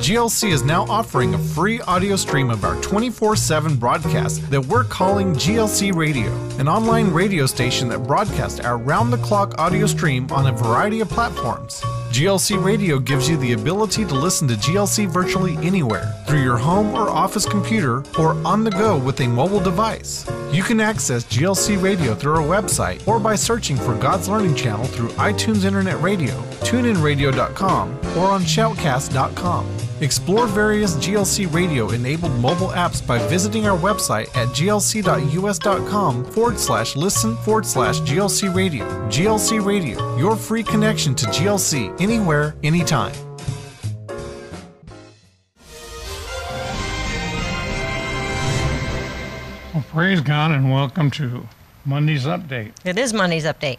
GLC is now offering a free audio stream of our 24/7 broadcast that we're calling GLC Radio, an online radio station that broadcasts our round-the-clock audio stream on a variety of platforms. GLC Radio gives you the ability to listen to GLC virtually anywhere, through your home or office computer, or on the go with a mobile device. You can access GLC Radio through our website or by searching for God's Learning Channel through iTunes Internet Radio, TuneInRadio.com, or on Shoutcast.com. Explore various GLC Radio-enabled mobile apps by visiting our website at glc.us.com/listen/GLC Radio. GLC Radio, your free connection to GLC anywhere, anytime. Well, praise God and welcome to Monday's Update. It is Monday's Update.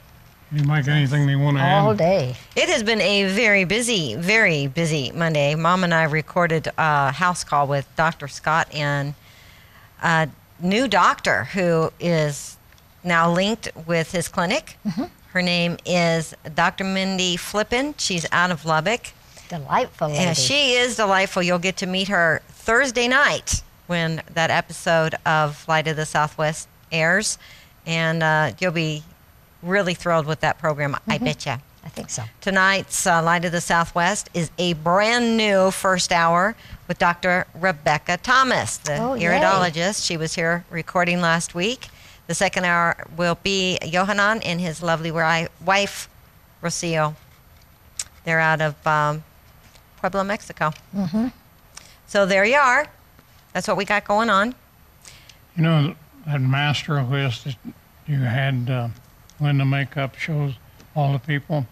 You might got anything they want to add? All day. It has been a very busy Monday. Mom and I recorded a house call with Dr. Scott and a new doctor who is now linked with his clinic. Mm-hmm. Her name is Dr. Mindy Flippin. She's out of Lubbock. Delightful lady. Yeah, she is delightful. You'll get to meet her Thursday night when that episode of Light of the Southwest airs. And you'll be really thrilled with that program, I bet you. I think so. Tonight's Light of the Southwest is a brand new first hour with Dr. Rebecca Thomas, the iridologist. She was here recording last week. The second hour will be Yohanan and his lovely wife, Rocio. They're out of Puebla, Mexico. Mm-hmm. So there you are. That's what we got going on. You know, that master list that you had Linda Makeup shows all the people.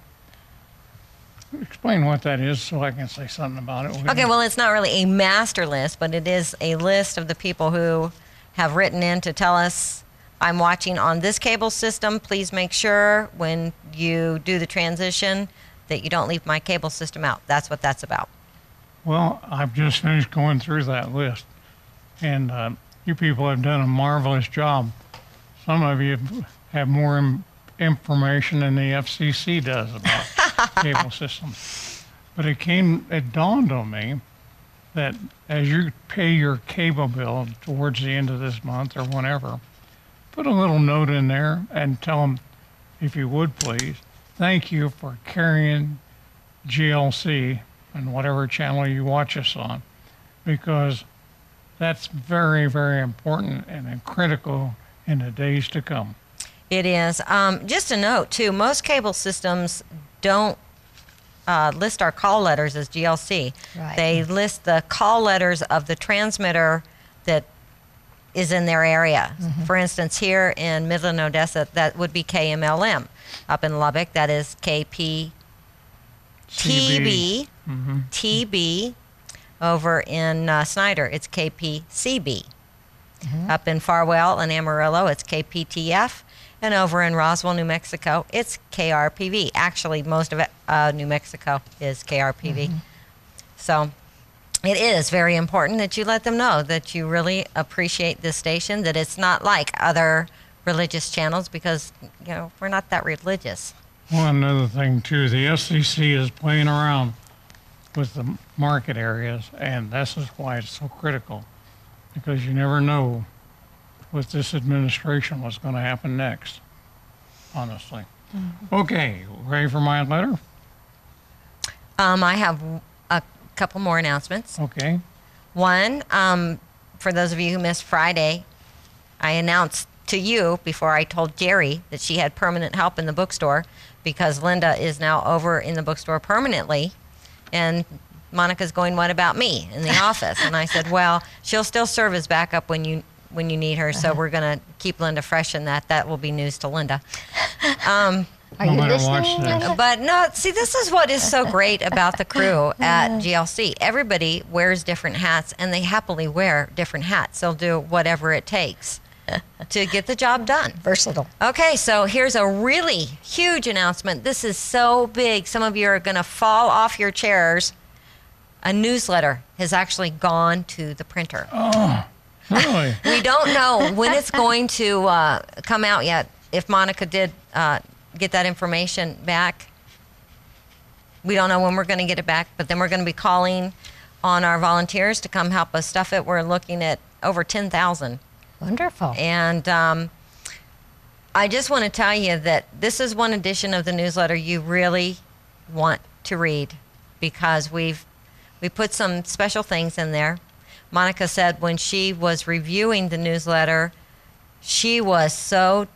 Explain what that is so I can say something about it. Okay, well, it's not really a master list, but it is a list of the people who have written in to tell us, I'm watching on this cable system. Please make sure when you do the transition that you don't leave my cable system out. That's what that's about. Well, I've just finished going through that list, and you people have done a marvelous job. Some of you have more information than the FCC does about cable systems. But it dawned on me that as you pay your cable bill towards the end of this month or whenever, put a little note in there and tell them, if you would please, thank you for carrying GLC and whatever channel you watch us on, because that's very, very important and critical in the days to come. It is. Just a note, too, most cable systems don't list our call letters as GLC. Right. They list the call letters of the transmitter that is in their area. Mm-hmm. For instance, here in Midland, Odessa, that would be KMLM. Up in Lubbock, that is KPTB. Mm-hmm. TB. Over in Snyder, it's KPCB. Mm-hmm. Up in Farwell and Amarillo, it's KPTF. And over in Roswell, New Mexico, it's KRPV. Actually, most of it, New Mexico is KRPV. Mm-hmm. So it is very important that you let them know that you really appreciate this station, that it's not like other religious channels, because, you know, we're not that religious. Well, another thing, too, the FCC is playing around with the market areas, and this is why it's so critical, because you never know with this administration what's going to happen next, honestly. Mm-hmm. Okay, ready for my letter? I have a couple more announcements. Okay. One, for those of you who missed Friday, I announced to you before I told Jerry that she had permanent help in the bookstore, because Linda is now over in the bookstore permanently. And Monica's going, what about me in the office? And I said, well, she'll still serve as backup when you need her, so we're going to keep Linda fresh in that. That will be news to Linda. Are you listening, Linda? But no, see, this is what is so great about the crew at GLC. Everybody wears different hats, and they happily wear different hats. They'll do whatever it takes to get the job done. Versatile. Okay, so here's a really huge announcement. This is so big, some of you are going to fall off your chairs. A newsletter has actually gone to the printer. Oh, really? We don't know when it's going to come out yet. If Monica did get that information back, we don't know when we're going to get it back, but then we're going to be calling on our volunteers to come help us stuff it. We're looking at over 10,000. Wonderful. And I just want to tell you that this is one edition of the newsletter you really want to read, because we put some special things in there. Monica said when she was reviewing the newsletter, she was so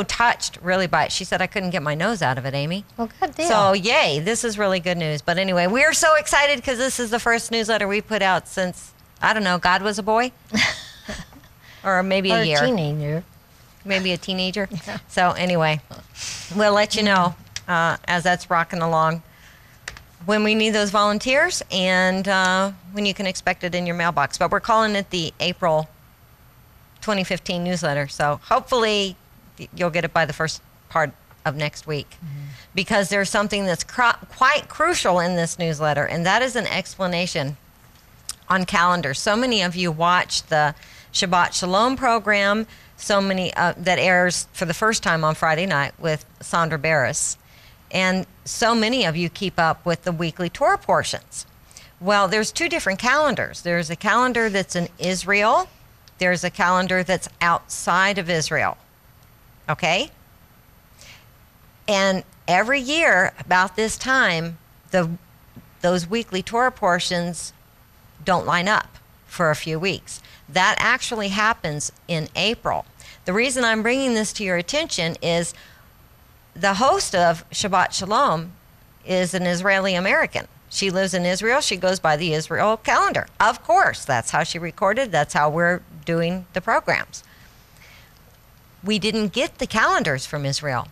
touched really by it. She said, I couldn't get my nose out of it, Amy. Well, good deal. So, yay, this is really good news. But anyway, we're so excited because this is the first newsletter we put out since, I don't know, God was a boy? Or maybe a year. Or a teenager. Maybe a teenager. So anyway, we'll let you know as that's rocking along when we need those volunteers and when you can expect it in your mailbox. But we're calling it the April 2015 newsletter. So hopefully you'll get it by the first part of next week, because there's something that's quite crucial in this newsletter, and that is an explanation on calendars. So many of you watch the Shabbat Shalom program, so many that airs for the first time on Friday night with Sandra Barris. And so many of you keep up with the weekly Torah portions. Well, there's two different calendars. There's a calendar that's in Israel. There's a calendar that's outside of Israel. Okay? And every year about this time, those weekly Torah portions don't line up for a few weeks. That actually happens in April. The reason I'm bringing this to your attention is the host of Shabbat Shalom is an Israeli American. She lives in Israel. She goes by the Israel calendar. Of course, that's how she recorded. That's how we're doing the programs. We didn't get the calendars from Israel.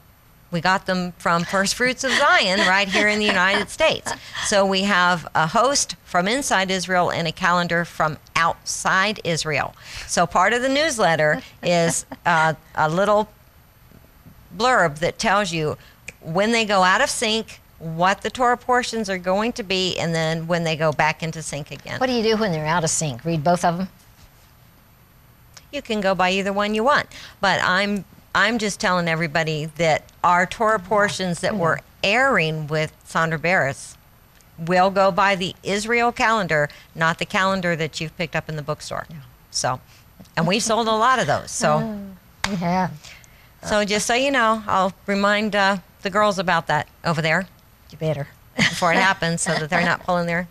We got them from First Fruits of Zion right here in the United States. So we have a host from inside Israel and a calendar from outside Israel. So part of the newsletter is a little blurb that tells you when they go out of sync, what the Torah portions are going to be, and then when they go back into sync again. What do you do when they're out of sync? Read both of them? You can go by either one you want. But I'm just telling everybody that our Torah portions that we're airing with Sandra Barris will go by the Israel calendar, not the calendar that you've picked up in the bookstore. Yeah. So, and we've sold a lot of those. So, Yeah. So just so you know, I'll remind the girls about that over there You better. before it happens, so that they're not pulling their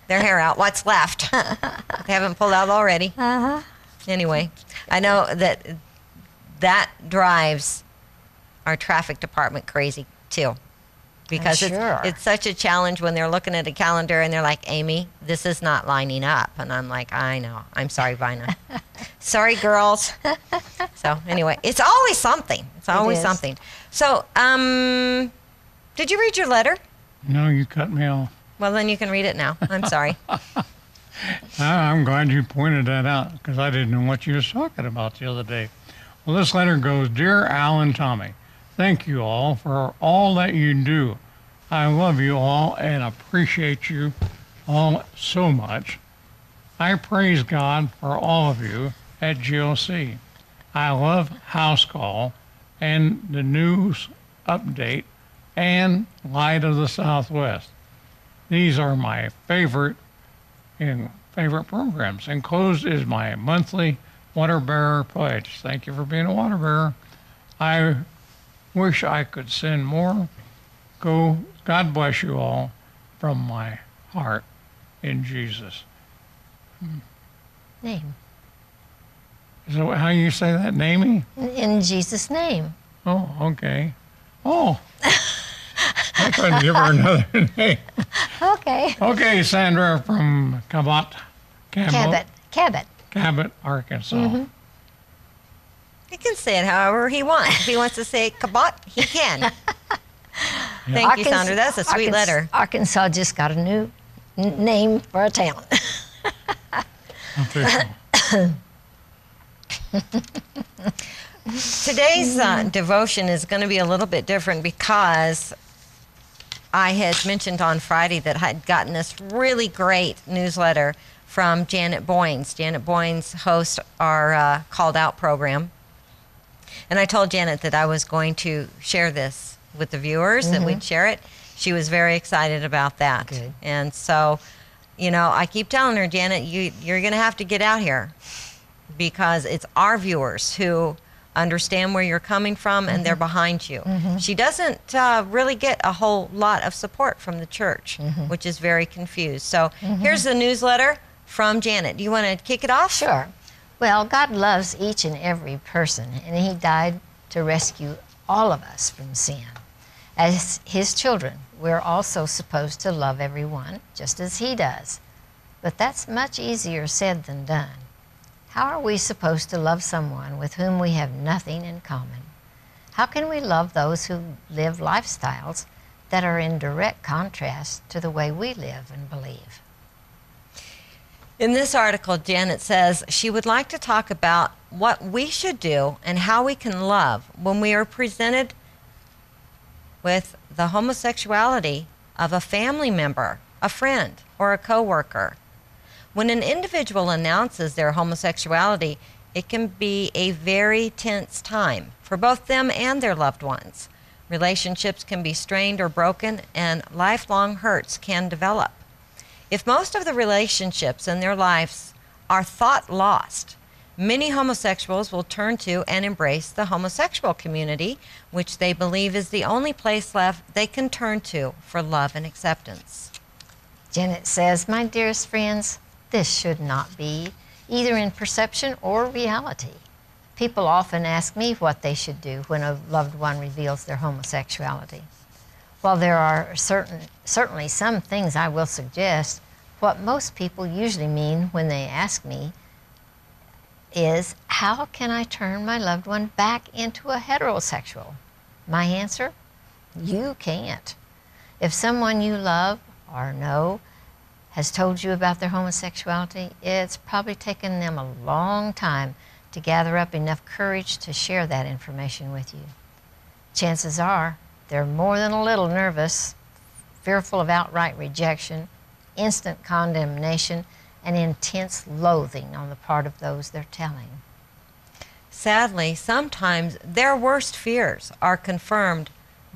hair out. What's left? They haven't pulled out already. Uh-huh. Anyway, I know that drives our traffic department crazy too, because sure. it's such a challenge when they're looking at a calendar and they're like, Amy, this is not lining up. And I'm like, I know. I'm sorry, Vina. Sorry, girls. So anyway, it's always something. It's always something. So, did you read your letter? No, you cut me off. Well, then you can read it now. I'm sorry. I'm glad you pointed that out, because I didn't know what you was talking about the other day. Well, this letter goes, Dear Al and Tommy, thank you all for all that you do. I love you all and appreciate you all so much. I praise God for all of you at GLC. I love House Call and the news update and Light of the Southwest. These are my favorite programs. Enclosed is my monthly Water Bearer pledge. Thank you for being a water bearer. I wish I could send more. God bless you all from my heart in Jesus. Name. Is that how you say that? Namey? In Jesus' name. Oh, okay. Oh. I couldn't give her another name. Okay. Okay, Sandra from Cabot, Arkansas. Mm-hmm. He can say it however he wants. If he wants to say Kabot, he can. Thank you, Sandra. That's a sweet letter. Arkansas just got a new name for a town. Today's devotion is going to be a little bit different, because I had mentioned on Friday that I had gotten this really great newsletter from Janet Boynes. Janet Boynes hosts our Called Out program. And I told Janet that I was going to share this with the viewers, that we'd share it. She was very excited about that. Good. And so, I keep telling her, Janet, you're going to have to get out here because it's our viewers who understand where you're coming from and they're behind you. She doesn't really get a whole lot of support from the church, which is very confused. So here's the newsletter from Janet. Do you want to kick it off? Sure. Well, God loves each and every person, and He died to rescue all of us from sin. As His children, we're also supposed to love everyone, just as He does. But that's much easier said than done. How are we supposed to love someone with whom we have nothing in common? How can we love those who live lifestyles that are in direct contrast to the way we live and believe? In this article, Janet says she would like to talk about what we should do and how we can love when we are presented with the homosexuality of a family member, a friend, or a coworker. When an individual announces their homosexuality, it can be a very tense time for both them and their loved ones. Relationships can be strained or broken, and lifelong hurts can develop. If most of the relationships in their lives are thought lost, many homosexuals will turn to and embrace the homosexual community, which they believe is the only place left they can turn to for love and acceptance. Janet says, my dearest friends, this should not be, either in perception or reality. People often ask me what they should do when a loved one reveals their homosexuality. While there are certainly some things I will suggest, what most people usually mean when they ask me is, how can I turn my loved one back into a heterosexual? My answer, you can't. If someone you love or know has told you about their homosexuality, it's probably taken them a long time to gather up enough courage to share that information with you. Chances are they're more than a little nervous, fearful of outright rejection, instant condemnation, and intense loathing on the part of those they're telling. Sadly, sometimes their worst fears are confirmed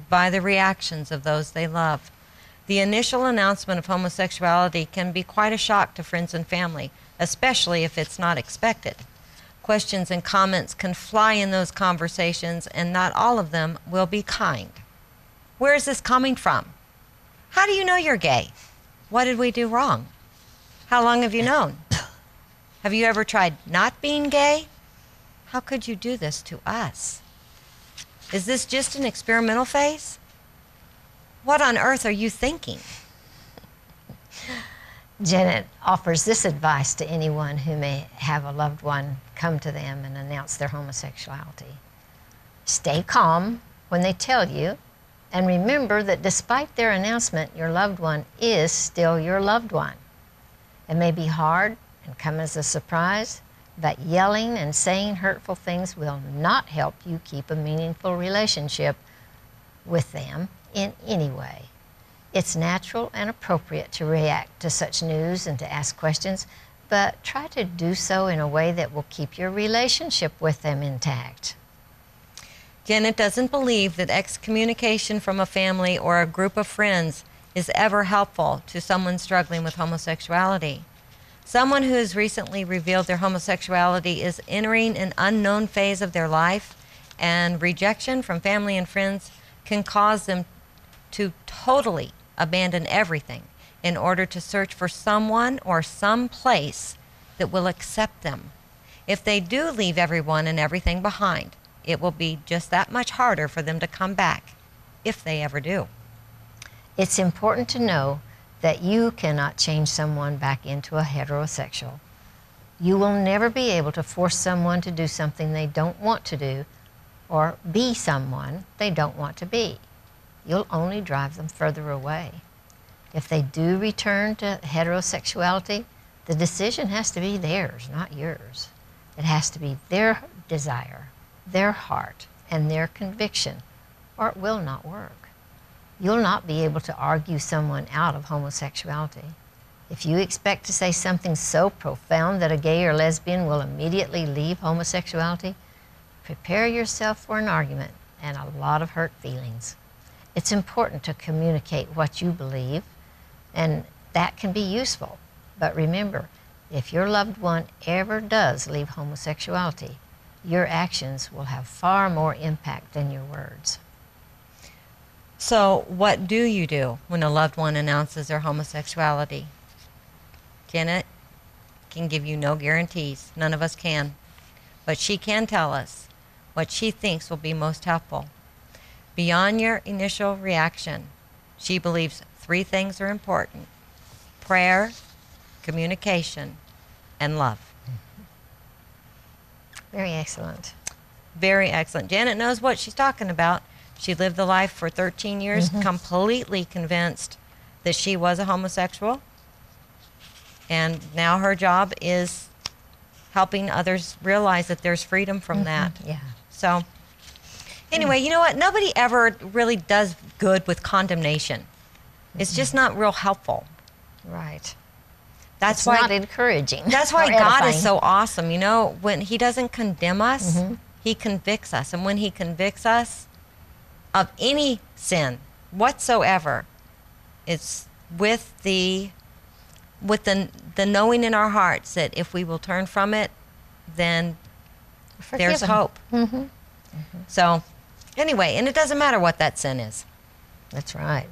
by the reactions of those they love. The initial announcement of homosexuality can be quite a shock to friends and family, especially if it's not expected. Questions and comments can fly in those conversations, and not all of them will be kind. Where is this coming from? How do you know you're gay? What did we do wrong? How long have you known? Have you ever tried not being gay? How could you do this to us? Is this just an experimental phase? What on earth are you thinking? Janet offers this advice to anyone who may have a loved one come to them and announce their homosexuality. Stay calm when they tell you, and remember that despite their announcement, your loved one is still your loved one. It may be hard and come as a surprise, but yelling and saying hurtful things will not help you keep a meaningful relationship with them in any way. It's natural and appropriate to react to such news and to ask questions, but try to do so in a way that will keep your relationship with them intact. Janet doesn't believe that excommunication from a family or a group of friends is ever helpful to someone struggling with homosexuality. Someone who has recently revealed their homosexuality is entering an unknown phase of their life, and rejection from family and friends can cause them to totally abandon everything in order to search for someone or some place that will accept them. If they do leave everyone and everything behind, it will be just that much harder for them to come back, if they ever do. It's important to know that you cannot change someone back into a heterosexual. You will never be able to force someone to do something they don't want to do or be someone they don't want to be. You'll only drive them further away. If they do return to heterosexuality, the decision has to be theirs, not yours. It has to be their desire, their heart, and their conviction, or it will not work. You'll not be able to argue someone out of homosexuality. If you expect to say something so profound that a gay or lesbian will immediately leave homosexuality, prepare yourself for an argument and a lot of hurt feelings. It's important to communicate what you believe, and that can be useful. But remember, if your loved one ever does leave homosexuality, your actions will have far more impact than your words. So, what do you do when a loved one announces their homosexuality? Janet can give you no guarantees. None of us can. But she can tell us what she thinks will be most helpful. Beyond your initial reaction, she believes 3 things are important: prayer, communication, and love. Very excellent. Very excellent. Janet knows what she's talking about. She lived the life for 13 years, completely convinced that she was a homosexual. And now her job is helping others realize that there's freedom from that. Yeah. So, anyway, you know what? Nobody ever really does good with condemnation. It's just not real helpful. Right. That's It's why not encouraging. That's why or God is edifying. so awesome. You know, when He doesn't condemn us, He convicts us. And when He convicts us of any sin whatsoever, it's with the knowing in our hearts that if we will turn from it, then there's Forgiven. hope. So, anyway, and it doesn't matter what that sin is. That's right.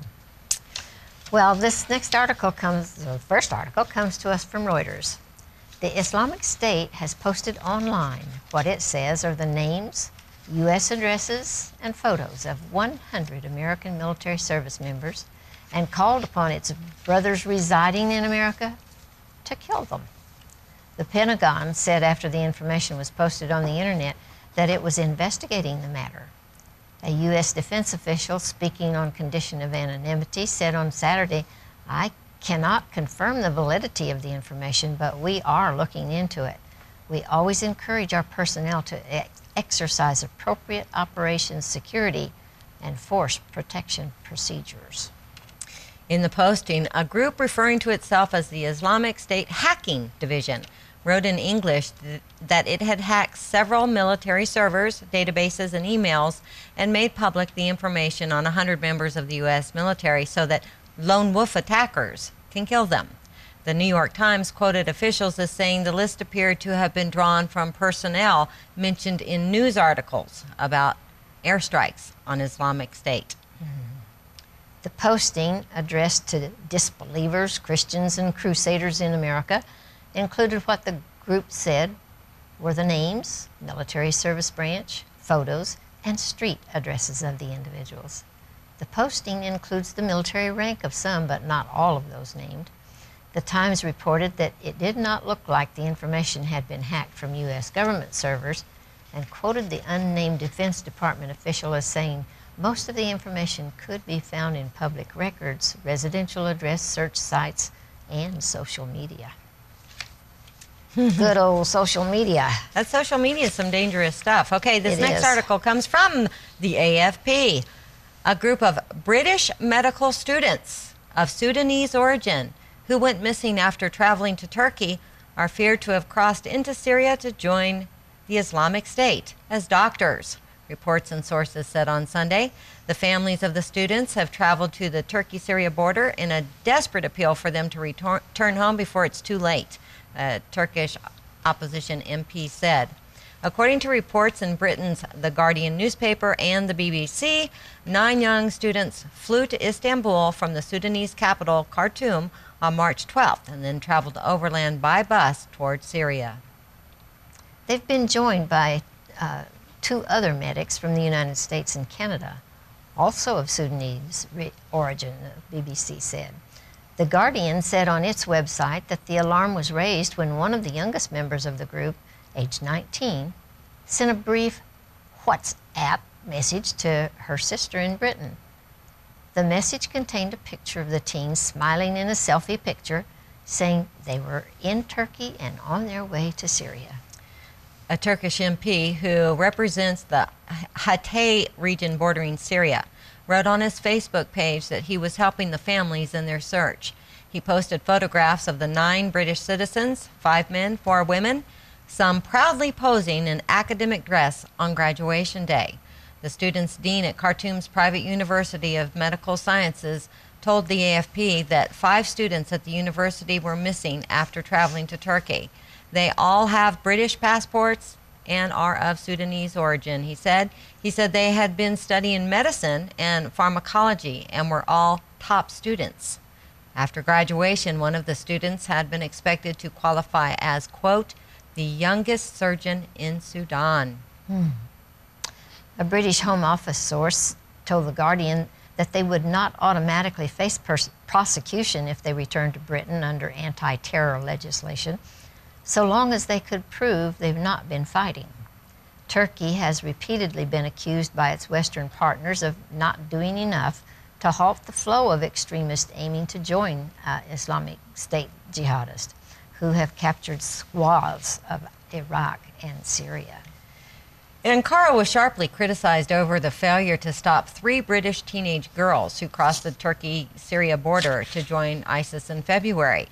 Well, this next article the first article comes to us from Reuters. The Islamic State has posted online what it says are the names, U.S. addresses, and photos of 100 American military service members and called upon its brothers residing in America to kill them. The Pentagon said after the information was posted on the internet that it was investigating the matter. A U.S. defense official speaking on condition of anonymity said on Saturday, "I cannot confirm the validity of the information, but we are looking into it. We always encourage our personnel to exercise appropriate operations security and force protection procedures." In the posting, a group referring to itself as the Islamic State Hacking Division wrote in English that it had hacked several military servers, databases, and emails and made public the information on 100 members of the U.S. military so that lone wolf attackers can kill them. The New York Times quoted officials as saying the list appeared to have been drawn from personnel mentioned in news articles about airstrikes on Islamic State. The posting, addressed to disbelievers, Christians, and crusaders in America, included what the group said were the names, military service branch, photos, and street addresses of the individuals. The posting includes the military rank of some, but not all of those named. The Times reported that it did not look like the information had been hacked from U.S. government servers and quoted the unnamed Defense Department official as saying, "Most of the information could be found in public records, residential address search sites, and social media." Good old social media. That social media is some dangerous stuff. Okay, this It next is. article comes from the AFP. A group of British medical students of Sudanese origin who went missing after traveling to Turkey are feared to have crossed into Syria to join the Islamic State as doctors, reports and sources said on Sunday. The families of the students have traveled to the Turkey-Syria border in a desperate appeal for them to return home before it's too late, a Turkish opposition MP said. According to reports in Britain's The Guardian newspaper and the BBC, 9 young students flew to Istanbul from the Sudanese capital, Khartoum, on March 12th and then traveled overland by bus toward Syria. They've been joined by 2 other medics from the United States and Canada, also of Sudanese origin, the BBC said. The Guardian said on its website that the alarm was raised when one of the youngest members of the group, age 19, sent a brief WhatsApp message to her sister in Britain. The message contained a picture of the teens smiling in a selfie picture, saying they were in Turkey and on their way to Syria. A Turkish MP who represents the Hatay region bordering Syria wrote on his Facebook page that he was helping the families in their search. He posted photographs of the 9 British citizens, 5 men, 4 women, some proudly posing in academic dress on graduation day. The student's dean at Khartoum's private University of Medical Sciences told the AFP that 5 students at the university were missing after traveling to Turkey. They all have British passports and are of Sudanese origin, he said. He said they had been studying medicine and pharmacology and were all top students. After graduation, one of the students had been expected to qualify as, quote, the youngest surgeon in Sudan. A British Home Office source told The Guardian that they would not automatically face prosecution if they returned to Britain under anti-terror legislation, so long as they could prove they've not been fighting. Turkey has repeatedly been accused by its Western partners of not doing enough to halt the flow of extremists aiming to join Islamic State jihadists, who have captured swaths of Iraq and Syria. Ankara was sharply criticized over the failure to stop 3 British teenage girls who crossed the Turkey-Syria border to join ISIS in February.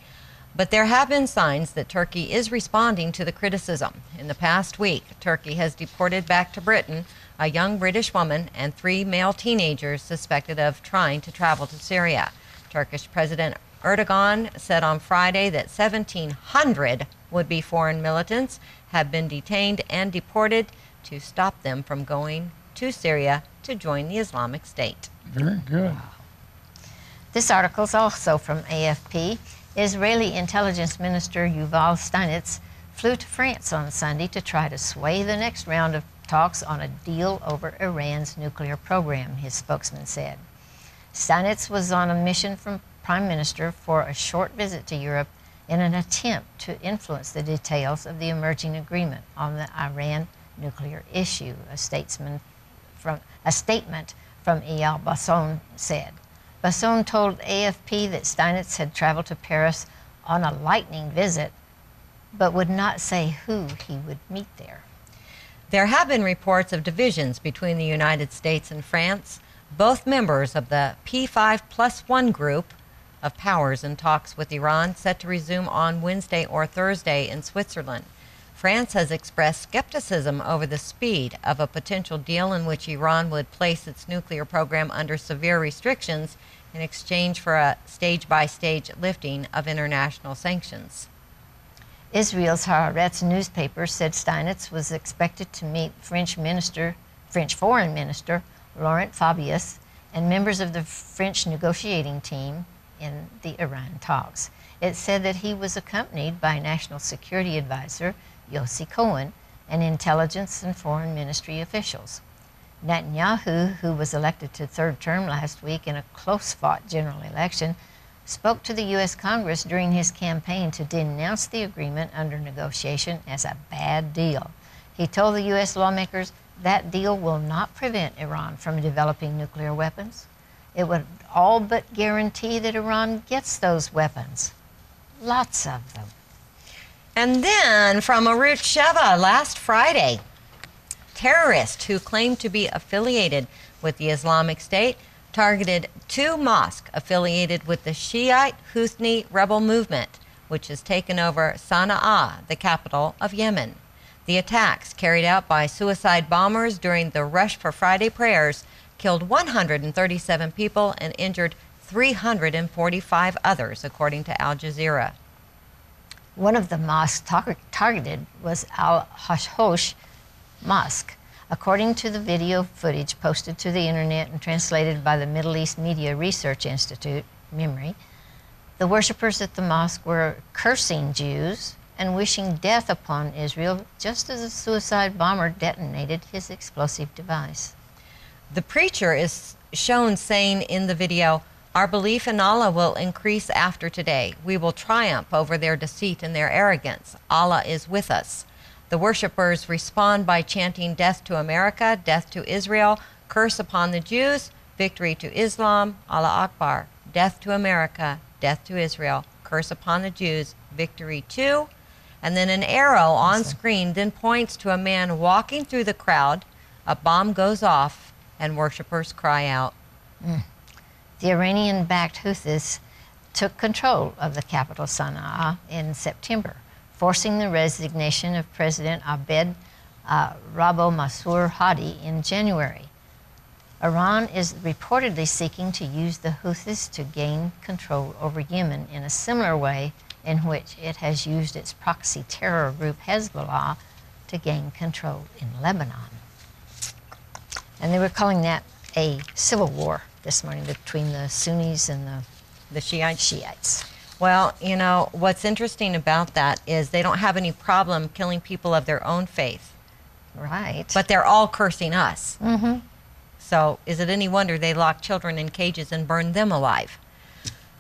But there have been signs that Turkey is responding to the criticism. In the past week, Turkey has deported back to Britain a young British woman and 3 male teenagers suspected of trying to travel to Syria. Turkish President Erdogan said on Friday that 1,700 would-be foreign militants have been detained and deported to stop them from going to Syria to join the Islamic State. Very good. This article is also from AFP. Israeli Intelligence Minister Yuval Steinitz flew to France on Sunday to try to sway the next round of talks on a deal over Iran's nuclear program, his spokesman said. Steinitz was on a mission from Prime Minister for a short visit to Europe in an attempt to influence the details of the emerging agreement on the Iran nuclear issue, a statement from Eyal Basson said. Basson told AFP that Steinitz had traveled to Paris on a lightning visit, but would not say who he would meet there. There have been reports of divisions between the United States and France, both members of the P5+1 group of powers in talks with Iran set to resume on Wednesday or Thursday in Switzerland. France has expressed skepticism over the speed of a potential deal in which Iran would place its nuclear program under severe restrictions in exchange for a stage-by-stage lifting of international sanctions. Israel's Haaretz newspaper said Steinitz was expected to meet French Foreign Minister Laurent Fabius and members of the French negotiating team in the Iran talks. It said that he was accompanied by National Security Advisor Yossi Cohen and intelligence and foreign ministry officials. Netanyahu, who was elected to 3rd term last week in a close-fought general election, spoke to the U.S. Congress during his campaign to denounce the agreement under negotiation as a bad deal. He told the U.S. lawmakers that deal will not prevent Iran from developing nuclear weapons. It would all but guarantee that Iran gets those weapons. Lots of them. And then from Arut Sheva last Friday, terrorists who claimed to be affiliated with the Islamic State targeted 2 mosques affiliated with the Shiite Houthi rebel movement, which has taken over Sana'a, the capital of Yemen. The attacks, carried out by suicide bombers during the Rush for Friday prayers, killed 137 people and injured 345 others, according to Al Jazeera. One of the mosques targeted was Al-Hashosh Mosque. According to the video footage posted to the internet and translated by the Middle East Media Research Institute, MEMRI, the worshippers at the mosque were cursing Jews and wishing death upon Israel just as a suicide bomber detonated his explosive device. The preacher is shown saying in the video, "Our belief in Allah will increase after today. We will triumph over their deceit and their arrogance. Allah is with us." The worshippers respond by chanting death to America, death to Israel, curse upon the Jews, victory to Islam, Allah Akbar, death to America, death to Israel, curse upon the Jews, victory to, and then an arrow on screen then points to a man walking through the crowd. A bomb goes off and worshippers cry out. The Iranian-backed Houthis took control of the capital Sana'a in September, forcing the resignation of President Abed Rabo Mansur Hadi in January. Iran is reportedly seeking to use the Houthis to gain control over Yemen in a similar way in which it has used its proxy terror group Hezbollah to gain control in Lebanon. And they were calling that a civil war this morning between the Sunnis and The Shiites. Shiites. Well, you know, what's interesting about that is they don't have any problem killing people of their own faith, Right. but they're all cursing us. Mm-hmm. So is it any wonder they lock children in cages and burn them alive?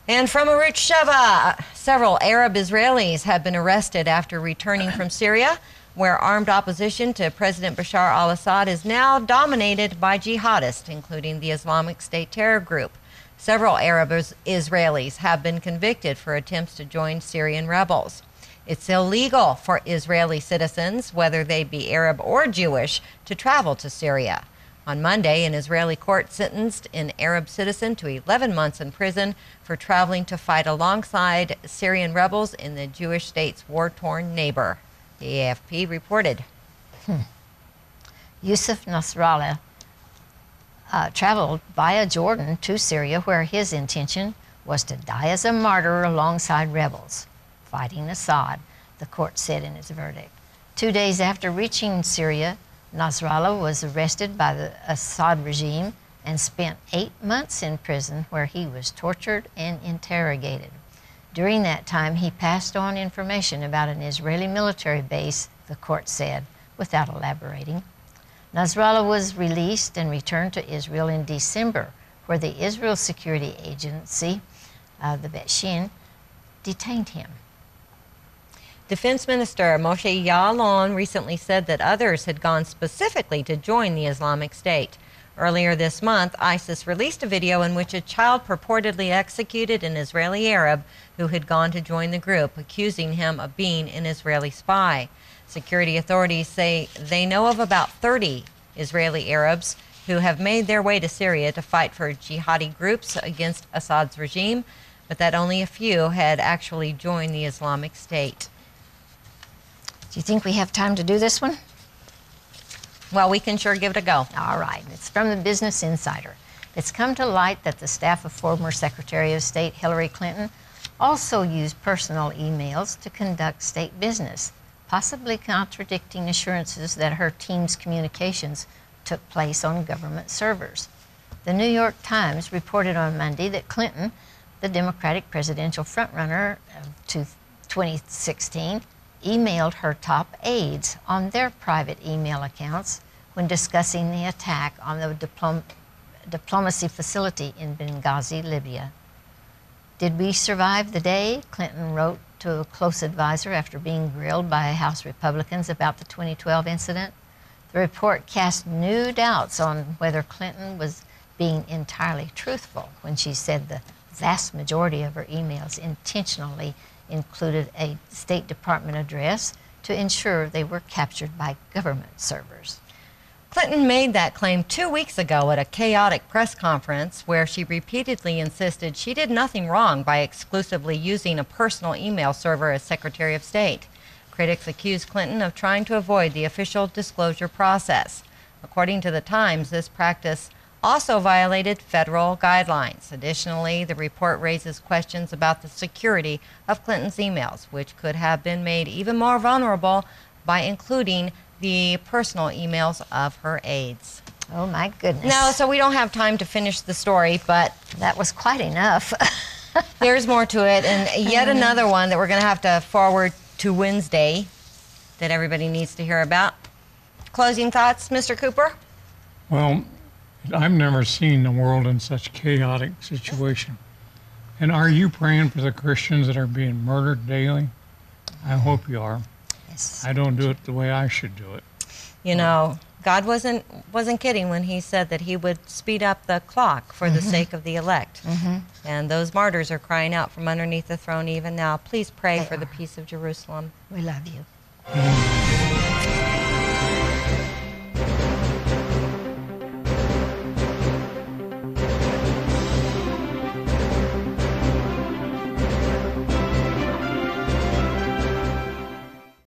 And from Arut Sheva, several Arab Israelis have been arrested after returning from Syria, where armed opposition to President Bashar al-Assad is now dominated by jihadists, including the Islamic State terror group. Several Arab Israelis have been convicted for attempts to join Syrian rebels. It's illegal for Israeli citizens, whether they be Arab or Jewish, to travel to Syria. On Monday, an Israeli court sentenced an Arab citizen to 11 months in prison for traveling to fight alongside Syrian rebels in the Jewish state's war-torn neighbor, the AFP reported. Yusuf Nasrallah traveled via Jordan to Syria, where his intention was to die as a martyr alongside rebels fighting Assad, the court said in its verdict. 2 days after reaching Syria, Nasrallah was arrested by the Assad regime and spent 8 months in prison, where he was tortured and interrogated. During that time, he passed on information about an Israeli military base, the court said, without elaborating. Nasrallah was released and returned to Israel in December, where the Israel Security Agency, the Bet Shin, detained him. Defense Minister Moshe Ya'alon recently said that others had gone specifically to join the Islamic State. Earlier this month, ISIS released a video in which a child purportedly executed an Israeli Arab who had gone to join the group, accusing him of being an Israeli spy. Security authorities say they know of about 30 Israeli Arabs who have made their way to Syria to fight for jihadi groups against Assad's regime, but that only a few had actually joined the Islamic State. Do you think we have time to do this one? Well, we can sure give it a go. All right. It's from the Business Insider. It's come to light that the staff of former Secretary of State Hillary Clinton also used personal emails to conduct state business, possibly contradicting assurances that her team's communications took place on government servers. The New York Times reported on Monday that Clinton, the Democratic presidential frontrunner of 2016, emailed her top aides on their private email accounts when discussing the attack on the diplomacy facility in Benghazi, Libya. "Did we survive the day?" Clinton wrote to a close advisor after being grilled by House Republicans about the 2012 incident. The report cast new doubts on whether Clinton was being entirely truthful when she said the vast majority of her emails intentionally included a State Department address to ensure they were captured by government servers. Clinton made that claim 2 weeks ago at a chaotic press conference where she repeatedly insisted she did nothing wrong by exclusively using a personal email server as Secretary of State. Critics accused Clinton of trying to avoid the official disclosure process. According to the Times, this practice also violated federal guidelines. Additionally, the report raises questions about the security of Clinton's emails, which could have been made even more vulnerable by including the personal emails of her aides. Oh my goodness. No, so we don't have time to finish the story, but That was quite enough. there's more to it, and yet another one that we're going to have to forward to Wednesday that everybody needs to hear about. Closing thoughts, Mr. Cooper? Well, I've never seen the world in such chaotic situation. And are you praying for the Christians that are being murdered daily? I hope you are. Yes. I don't do it the way I should do it. You know, God wasn't kidding when he said that he would speed up the clock for the sake of the elect. And those martyrs are crying out from underneath the throne even now. Please pray They for the are. peace of Jerusalem. We love you. Mm.